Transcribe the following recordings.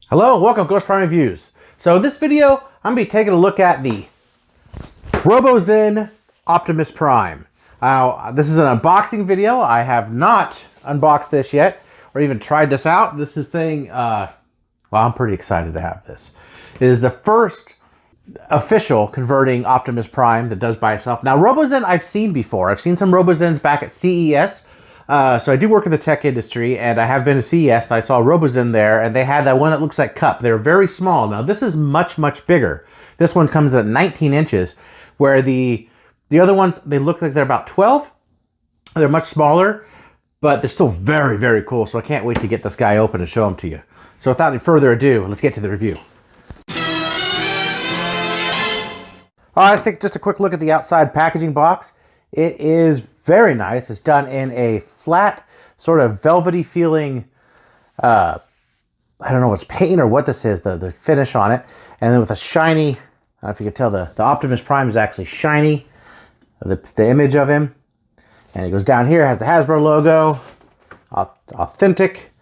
Hello, welcome to Ghost Prime Reviews. So in this video, I'm going to be taking a look at the Robosen Optimus Prime. Now, this is an unboxing video. I have not unboxed this yet, or even tried this out. This is well, I'm pretty excited to have this. It is the first official converting Optimus Prime that does by itself. Now, Robosen I've seen before. I've seen some Robosens back at CES. So I do work in the tech industry, and I have been to CES, and I saw Robosen there, and they had that one that looks like Cup. They're very small. Now, this is much, much bigger. This one comes at 19 inches, where the other ones, they look like they're about 12. They're much smaller, but they're still very, very cool, so I can't wait to get this guy open and show them to you. So without any further ado, let's get to the review. All right, let's take just a quick look at the outside packaging box. It is very nice. It's done in a flat, sort of velvety feeling, I don't know what's paint or what this is, the finish on it. And then with a shiny, I don't know if you can tell, the Optimus Prime is actually shiny, the image of him. And it goes down here, it has the Hasbro logo, authentic,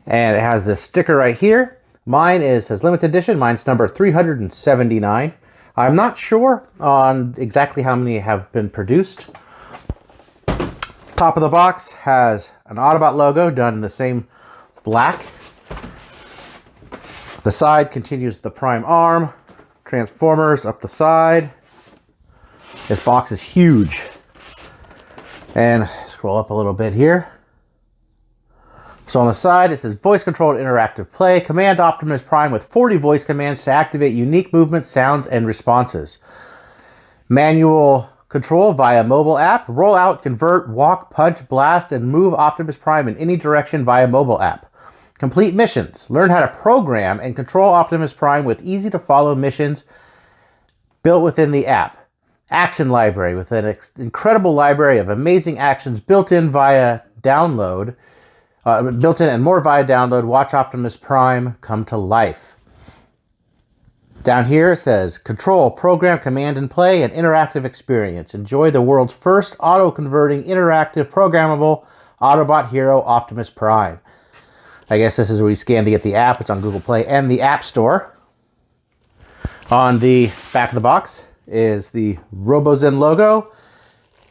and it has this sticker right here. Mine says limited edition, mine's number 379. I'm not sure on exactly how many have been produced. Top of the box has an Autobot logo done in the same black. The side continues the Prime arm, Transformers up the side. This box is huge. And scroll up a little bit here. So on the side, it says voice-controlled interactive play. Command Optimus Prime with 40 voice commands to activate unique movements, sounds, and responses. Manual control via mobile app. Roll out, convert, walk, punch, blast, and move Optimus Prime in any direction via mobile app. Complete missions. Learn how to program and control Optimus Prime with easy-to-follow missions built within the app. Action library with an incredible library of amazing actions built-in via download. Built-in and more via download. Watch Optimus Prime come to life. Down here it says, control, program, command, and play, an interactive experience. Enjoy the world's first auto-converting, interactive, programmable Autobot hero, Optimus Prime. I guess this is where you scan to get the app. It's on Google Play and the App Store. On the back of the box is the Robosen logo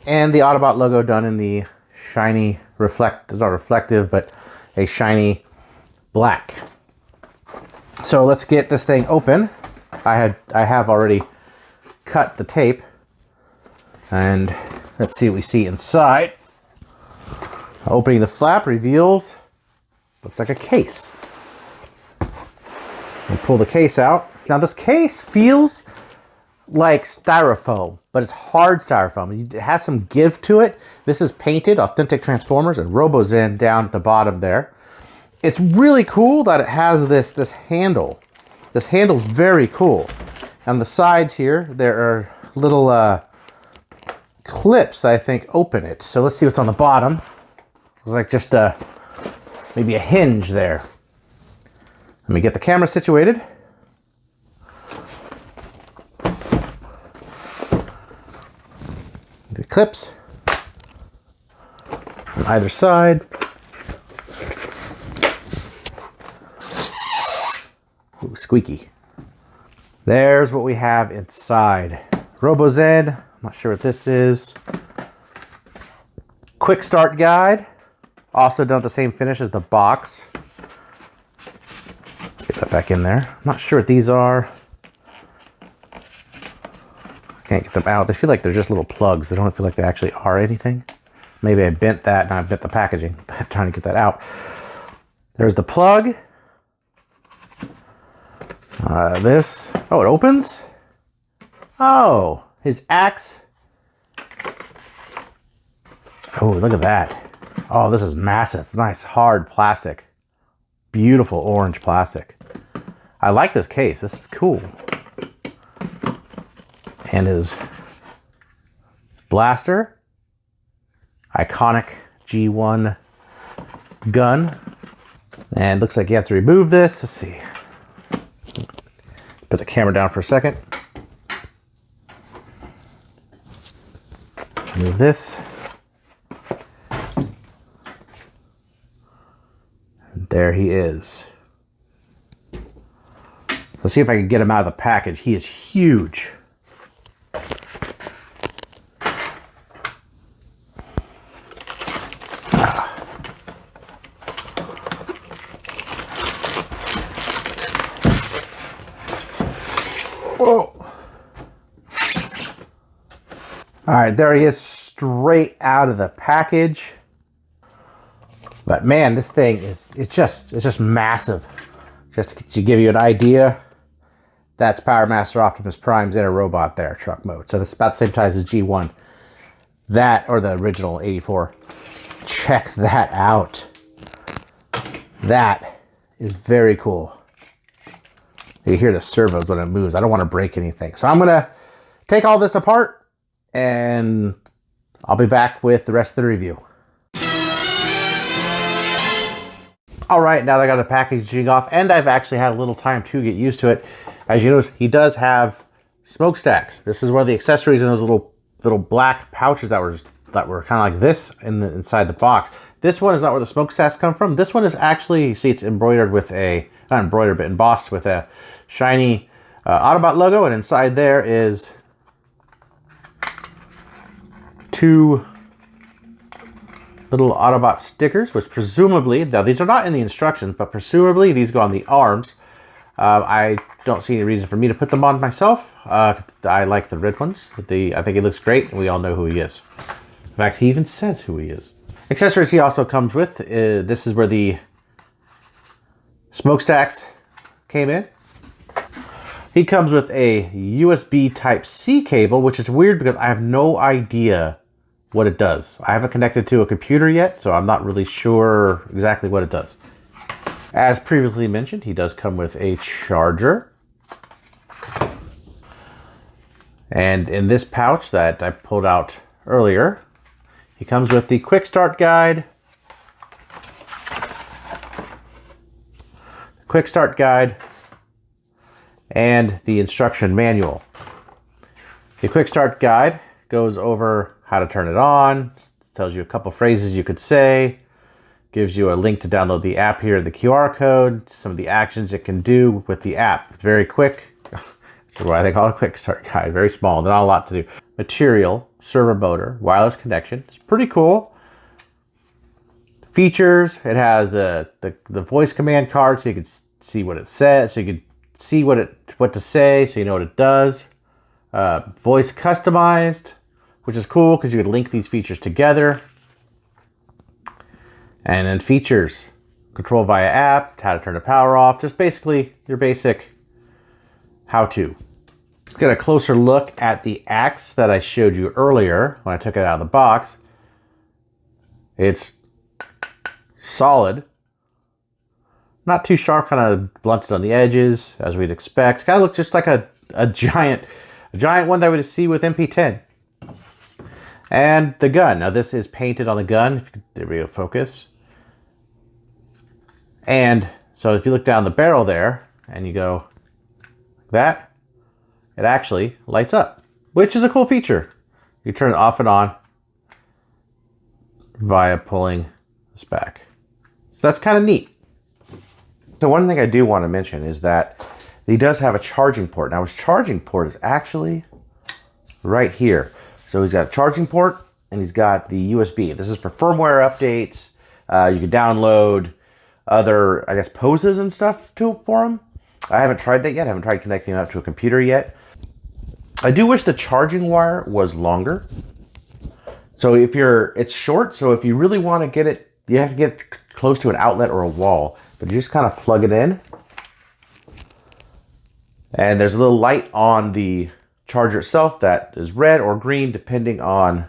and the Autobot logo done in the shiny, it's not reflective, but a shiny black. So let's get this thing open. I have already cut the tape, and let's see what we see inside. Opening the flap reveals, looks like a case. We'll pull the case out. Now this case feels like styrofoam, but it's hard styrofoam. It has some give to it. This is painted, authentic Transformers, and Robosen down at the bottom there. It's really cool that it has this handle. This handle's very cool. On the sides here, there are little clips that I think open it. So let's see what's on the bottom. Looks like just maybe a hinge there. Let me get the camera situated. The clips on either side. Ooh, squeaky. There's what we have inside. Robosen, I'm not sure what this is. Quick start guide. Also done with the same finish as the box. Get that back in there. I'm not sure what these are. Can't get them out. They feel like they're just little plugs. They don't feel like they actually are anything. Maybe I bent that and I bent the packaging. I'm trying to get that out. There's the plug. Oh, it opens? Oh, his axe. Oh, look at that. Oh, this is massive. Nice hard plastic. Beautiful orange plastic. I like this case. This is cool. And his blaster, iconic G1 gun. And looks like you have to remove this. Let's see. Put the camera down for a second. Remove this. And there he is. Let's see if I can get him out of the package. He is huge. Whoa. All right, there he is, straight out of the package. But man, this thing it's just massive. Just to give you an idea, that's Power Master Optimus Prime's inner robot there, truck mode. So this is about the same size as G1. That, or the original 84. Check that out. That is very cool. You hear the servos when it moves. I don't want to break anything. So I'm gonna take all this apart and I'll be back with the rest of the review. All right, now that I got the packaging off and I've actually had a little time to get used to it. As you notice, he does have smokestacks. This is where the accessories in those little black pouches that were kind of like this inside the box. This one is not where the smokestacks come from. This one is actually, you see, it's embroidered with a, not embroidered, but embossed with a shiny Autobot logo, and inside there is 2 little Autobot stickers, which presumably, now these are not in the instructions, but presumably these go on the arms. I don't see any reason for me to put them on myself. I like the red ones. I think he looks great, and we all know who he is. In fact, he even says who he is. Accessories he also comes with, this is where the smokestacks came in. He comes with a USB Type-C cable, which is weird because I have no idea what it does. I haven't connected to a computer yet, so I'm not really sure exactly what it does. As previously mentioned, he does come with a charger. And in this pouch that I pulled out earlier, he comes with the quick start guide, and the instruction manual. The quick start guide goes over how to turn it on, tells you a couple phrases you could say, gives you a link to download the app here, the QR code, some of the actions it can do with the app. It's very quick. That's why they call it a quick start guide. Very small, not a lot to do. Material, servo motor, wireless connection. It's pretty cool. Features, it has the voice command card so you can see what it says, so you can see what to say, so you know what it does. Voice customized, which is cool because you could link these features together. And then features, control via app, how to turn the power off, just basically your basic how-to. Let's get a closer look at the axe that I showed you earlier when I took it out of the box. It's solid. Not too sharp, kind of blunted on the edges, as we'd expect. Kind of looks just like a giant one that we would see with MP10. And the gun. Now this is painted on the gun. There we go, focus. And so if you look down the barrel there and you go like that, it actually lights up, which is a cool feature. You turn it off and on via pulling this back. So that's kind of neat. So one thing I do want to mention is that he does have a charging port. Now his charging port is actually right here. So he's got a charging port and he's got the USB. This is for firmware updates. You can download other, I guess, poses and stuff for him. I haven't tried that yet. I haven't tried connecting it up to a computer yet. I do wish the charging wire was longer. So it's short. So if you really want to get it, you have to get close to an outlet or a wall, but you just kind of plug it in. And there's a little light on the charger itself that is red or green depending on,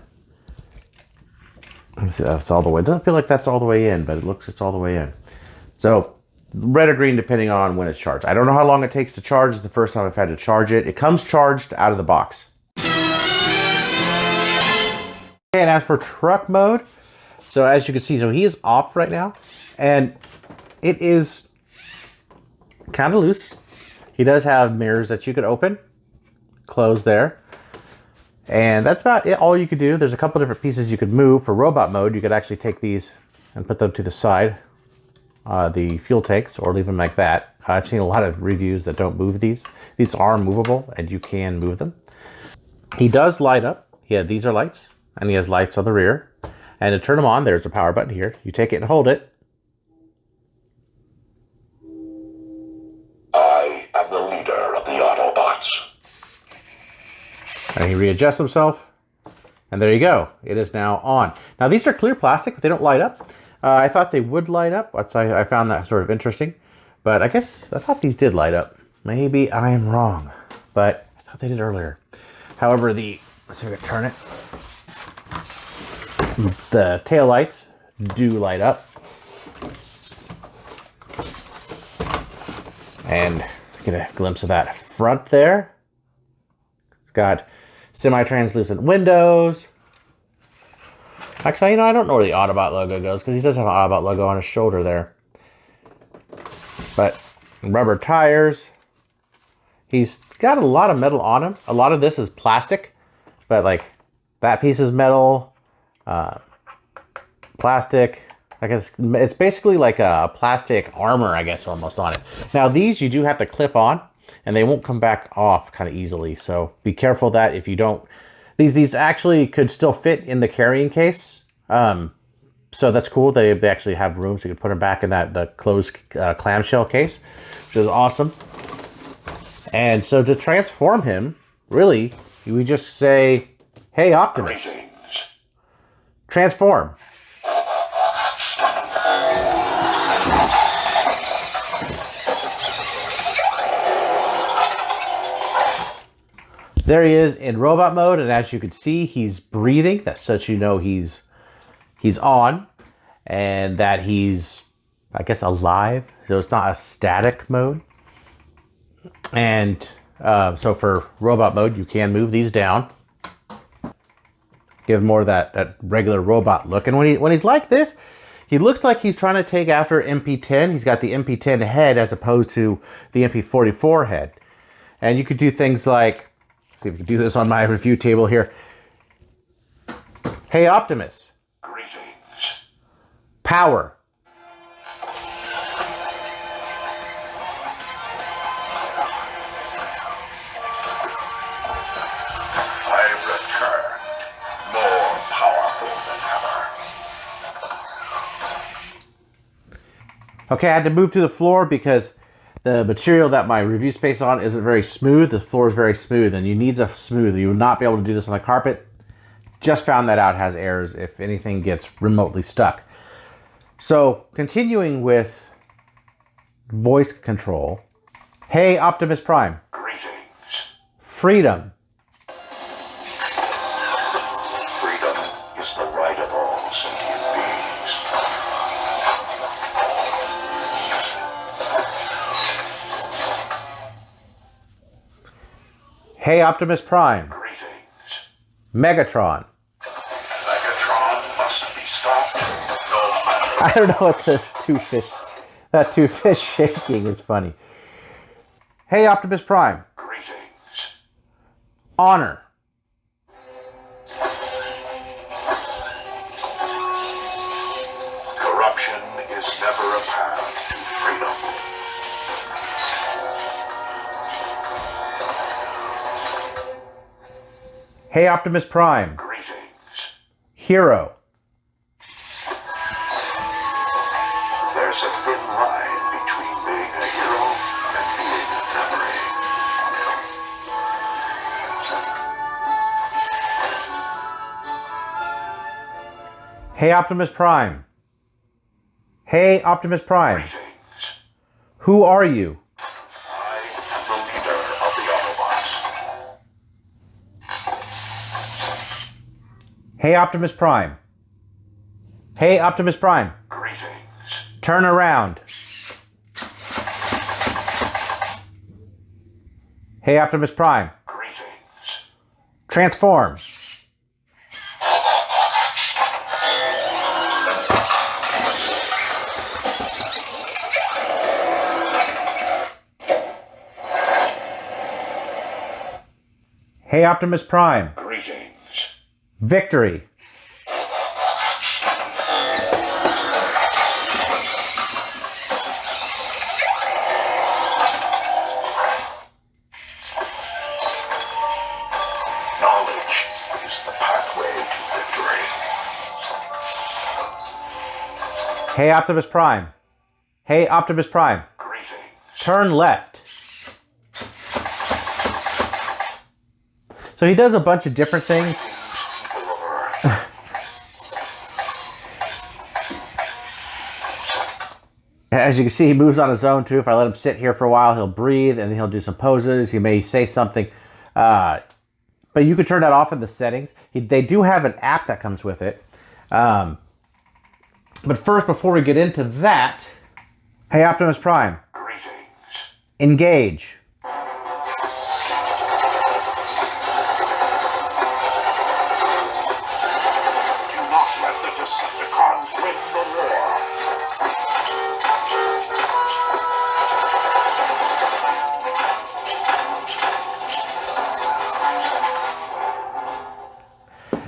let's see, that's all the way. It doesn't feel like that's all the way in, but it looks it's all the way in. So red or green depending on when it's charged. I don't know how long it takes to charge. It's the first time I've had to charge it. It comes charged out of the box. And as for truck mode, so as you can see, so he is off right now and it is kind of loose. He does have mirrors that you could open, close there. And that's about it, all you could do. There's a couple different pieces you could move. For robot mode, you could actually take these and put them to the side. the fuel tanks or leave them like that. I've seen a lot of reviews that don't move these. These are movable and you can move them. He does light up. Yeah, these are lights and he has lights on the rear. And to turn them on, there's a power button here. You take it and hold it. I am the leader of the Autobots. And he readjusts himself. And there you go. It is now on. Now, these are clear plastic. They don't light up. I thought they would light up. I found that sort of interesting. But I thought these did light up. Maybe I am wrong. But I thought they did earlier. However, let's see if I can turn it. The tail lights do light up. And get a glimpse of that front there. It's got semi-translucent windows. Actually, I don't know where the Autobot logo goes because he does have an Autobot logo on his shoulder there. But rubber tires. He's got a lot of metal on him. A lot of this is plastic, but like that piece is metal, plastic. I guess it's basically like a plastic armor, I guess, almost on it. Now these you do have to clip on and they won't come back off kind of easily. So be careful that if you don't, these actually could still fit in the carrying case. So that's cool. They actually have room so you can put them back in the closed clamshell case, which is awesome. And so to transform him, really, we just say, "Hey, Optimus, transform." There he is in robot mode, and as you can see, he's breathing. That's so you know he's on, and that he's, I guess, alive. So it's not a static mode. And so for robot mode, you can move these down, give more of that regular robot look. And when he's like this, he looks like he's trying to take after MP10. He's got the MP10 head as opposed to the MP44 head. And you could do things like, let's see if we can do this on my review table here. Hey, Optimus. Greetings. Power. I've returned, more powerful than ever. Okay, I had to move to the floor because the material that my review space on isn't very smooth. The floor is very smooth, and you need a smooth. You would not be able to do this on the carpet. Just found that out, has errors if anything gets remotely stuck. So, continuing with voice control. Hey, Optimus Prime. Greetings. Freedom. Freedom is the right of all sentient beings. Hey, Optimus Prime. Greetings. Megatron. Megatron must be stopped, no matter. I don't know what that two fish shaking is funny. Hey, Optimus Prime. Greetings. Honor. Corruption is never a path to freedom. Hey, Optimus Prime. Greetings. Hero. There's a thin line between being a hero and being a memory. Hey, Optimus Prime. Hey, Optimus Prime. Greetings. Who are you? I am the leader of the Autobots. Hey, Optimus Prime. Hey, Optimus Prime. Greetings. Turn around. Hey, Optimus Prime. Greetings. Transform. Hey, Optimus Prime. Greetings. Hey, Optimus Prime. Hey, Optimus Prime. Greetings. Turn left. So he does a bunch of different things. People of Earth. As you can see, he moves on his own too. If I let him sit here for a while, he'll breathe and then he'll do some poses. He may say something. But you could turn that off in the settings. They do have an app that comes with it. But first, before we get into that, hey, Optimus Prime. Greetings. Engage. Do not let the Decepticons win the war.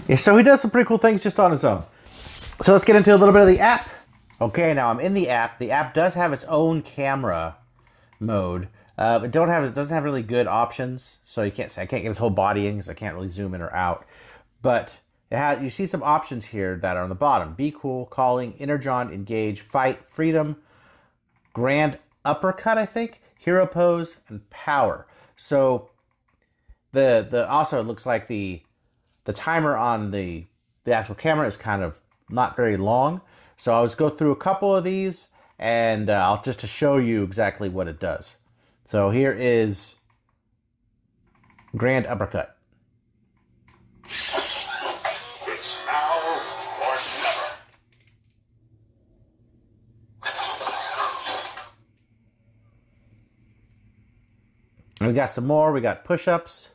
Yeah, so he does some pretty cool things just on his own. So let's get into a little bit of the app. Okay, now I'm in the app. The app does have its own camera mode. It doesn't have really good options, so I can't get his whole body in because I can't really zoom in or out. But you see some options here that are on the bottom: Be Cool, Calling, Energon, Engage, Fight, Freedom, Grand Uppercut, I think, Hero Pose, and Power. So also it looks like the timer on the actual camera is kind of not very long. So I'll just go through a couple of these and I'll just to show you exactly what it does. So here is Grand Uppercut. It's now or never. And we got some more. We got push-ups.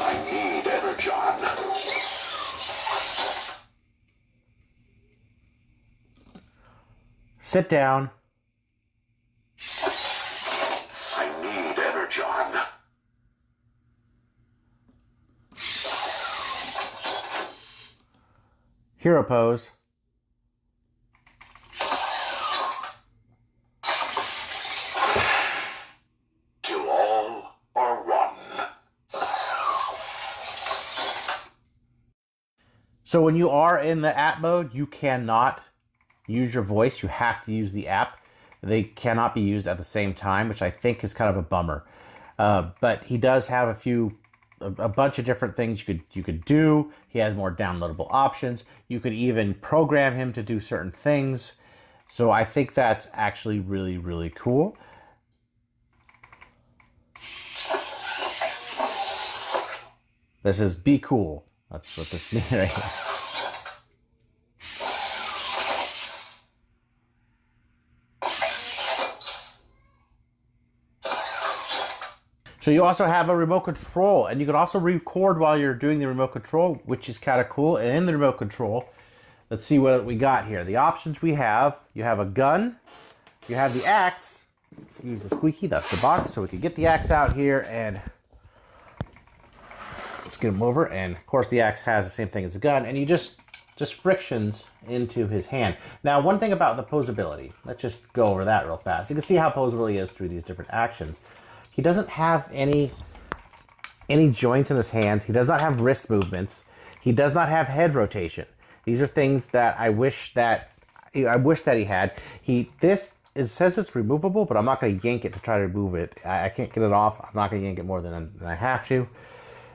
I need Energon. Sit down. I need Energon. Hero Pose. Kill all or one. So when you are in the app mode, you cannot use your voice. You have to use the app. They cannot be used at the same time, which I think is kind of a bummer. But he does have a bunch of different things you could do. He has more downloadable options. You could even program him to do certain things. So I think that's actually really, really cool. This is Be Cool. That's what this means right here. So you also have a remote control, and you can also record while you're doing the remote control, which is kind of cool. And in the remote control, let's see what we got here. The options we have: you have a gun, you have the axe. Let's use the squeaky. That's the box, so we can get the axe out here and let's get him over. And of course, the axe has the same thing as a gun, and you just frictions into his hand. Now, one thing about the poseability. Let's just go over that real fast. You can see how poseable he is through these different actions. He doesn't have any joints in his hands. He does not have wrist movements. He does not have head rotation. These are things that I wish that he had. It says it's removable, but I'm not going to yank it to try to remove it. I can't get it off. I'm not going to yank it more than I have to.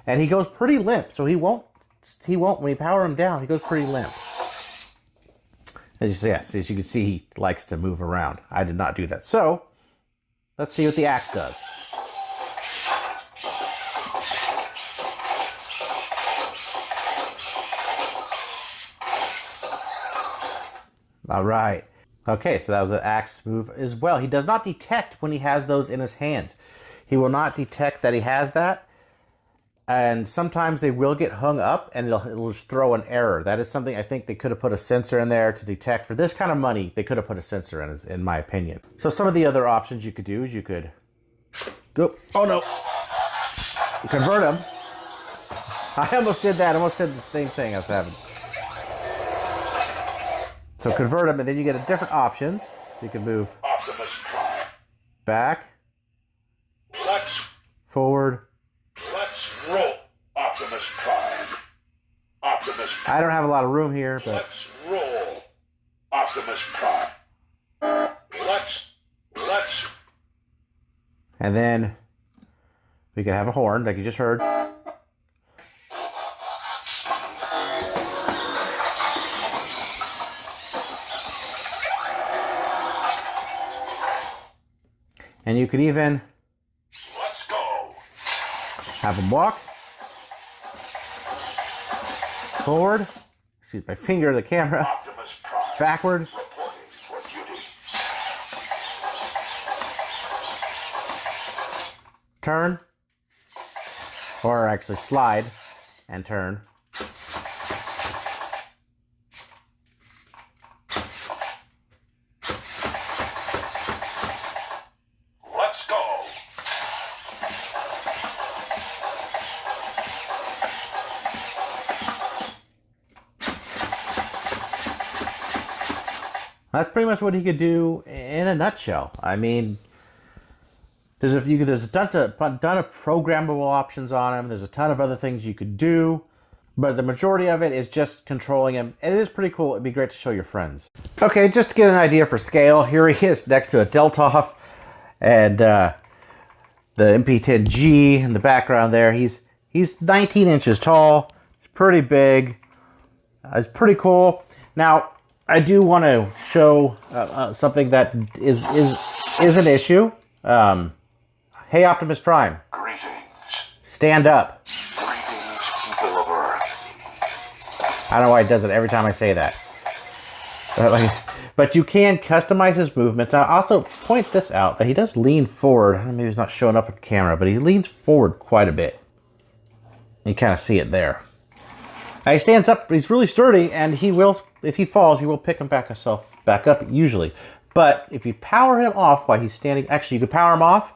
And he goes pretty limp, so he won't when you power him down. He goes pretty limp. As you can see, he likes to move around. I did not do that. So let's see what the axe does. All right. Okay, so that was an axe move as well. He does not detect when he has those in his hands. He will not detect that he has that. And sometimes they will get hung up and it'll just throw an error. That is something I think they could have put a sensor in there to detect. For this kind of money, they could have put a sensor in my opinion. So some of the other options you could do is you could go, oh no, convert him. I almost did that. I almost did the same thing I was having. So convert them, and then you get a different options. So you can move Optimus Prime. back, Let's forward. roll. Optimus Prime. Optimus Prime. I don't have a lot of room here, but Let's roll. Optimus Prime. Let's. and then we can have a horn like you just heard. And you could even Let's go. have them walk forward. Excuse my finger, the camera. Optimus Prime. Backward. Reporting for duty. Turn. Or actually slide and turn. Let's go. That's pretty much what he could do in a nutshell. I mean, there's a ton of programmable options on him. There's a ton of other things you could do, but the majority of it is just controlling him. It is pretty cool. It'd be great to show your friends. Okay, just to get an idea for scale, here he is next to a Deltoff and the MP10G in the background there. He's 19 inches tall. It's pretty big. It's pretty cool. Now, I do want to show something that is an issue. Hey, Optimus Prime. Greetings. Stand up. Greetings, people of Earth. I don't know why it does it every time I say that. But you can customize his movements. I'll also point this out, that he does lean forward. Maybe he's not showing up on camera, but he leans forward quite a bit. You kind of see it there. Now he stands up, he's really sturdy, and he will, if he falls, he will pick himself back up usually. But if you power him off while he's standing, actually you can power him off.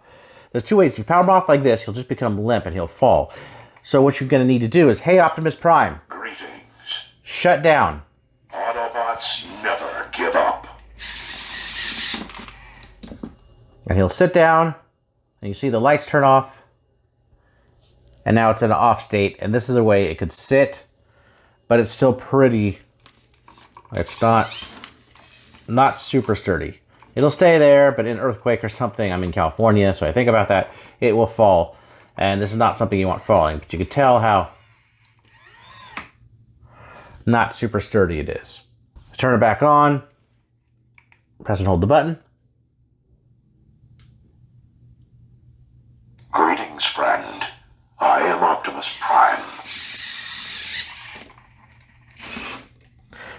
There's two ways. If you power him off like this, he'll just become limp and he'll fall. So what you're going to need to do is, hey Optimus Prime, Greetings. shut down. Autobots never give up. And he'll sit down, and you see the lights turn off. And now it's in an off state, and this is a way it could sit, but it's still pretty, it's not super sturdy. It'll stay there, but in an earthquake or something, I'm in California, so I think about that, it will fall. And this is not something you want falling, but you can tell how not super sturdy it is. Turn it back on, press and hold the button. Greetings, friend. I am Optimus Prime.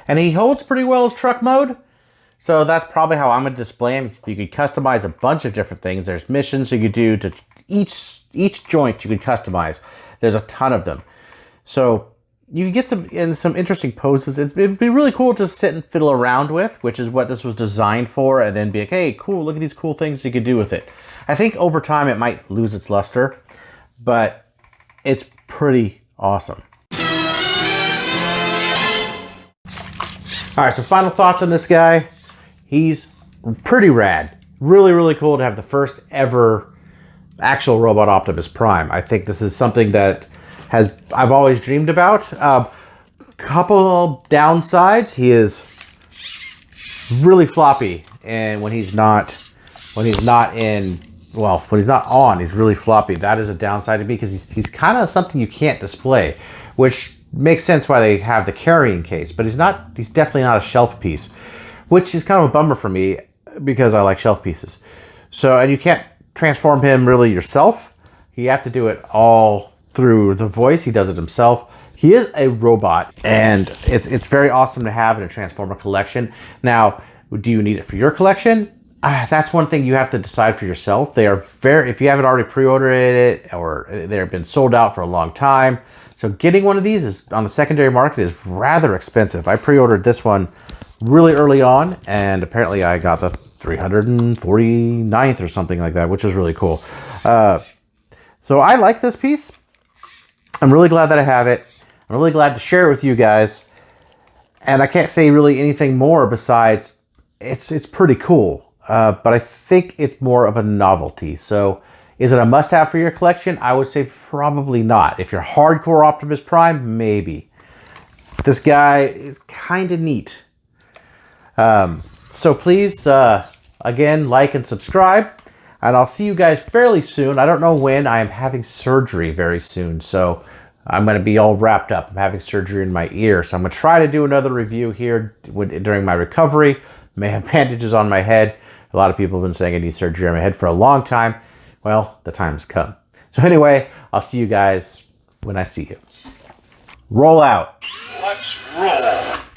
And he holds pretty well as truck mode. So that's probably how I'm going to display him. You could customize a bunch of different things. There's missions you could do to each joint you could customize. There's a ton of them. So you can get some interesting poses. It'd be really cool to sit and fiddle around with, which is what this was designed for, and then be like, hey, cool, look at these cool things you could do with it. I think over time it might lose its luster, but it's pretty awesome. All right, so final thoughts on this guy. He's pretty rad. Really, really cool to have the first ever actual robot Optimus Prime. I think this is something that I've always dreamed about. Couple downsides. He is really floppy, and when he's not on, he's really floppy. That is a downside to me, because he's kind of something you can't display, which makes sense why they have the carrying case, but he's definitely not a shelf piece, which is kind of a bummer for me because I like shelf pieces. So, and you can't transform him really yourself. You have to do it all through the voice. He does it himself. He is a robot, and it's very awesome to have in a Transformer collection. Now, do you need it for your collection? That's one thing you have to decide for yourself. They are if you haven't already pre-ordered it, or they've been sold out for a long time. So getting one of these on the secondary market is rather expensive. I pre-ordered this one really early on, and apparently I got the 349th or something like that, which is really cool. So I like this piece. I'm really glad that I have it. I'm really glad to share it with you guys. And I can't say really anything more besides it's pretty cool. But I think it's more of a novelty. So is it a must-have for your collection? I would say probably not. If you're hardcore Optimus Prime, maybe. This guy is kind of neat. So please, again, like and subscribe. And I'll see you guys fairly soon. I don't know when. I am having surgery very soon. So I'm going to be all wrapped up. I'm having surgery in my ear. So I'm going to try to do another review here during my recovery. May have bandages on my head. A lot of people have been saying I need surgery on my head for a long time. Well, the time's come. So anyway, I'll see you guys when I see you. Roll out. Let's roll.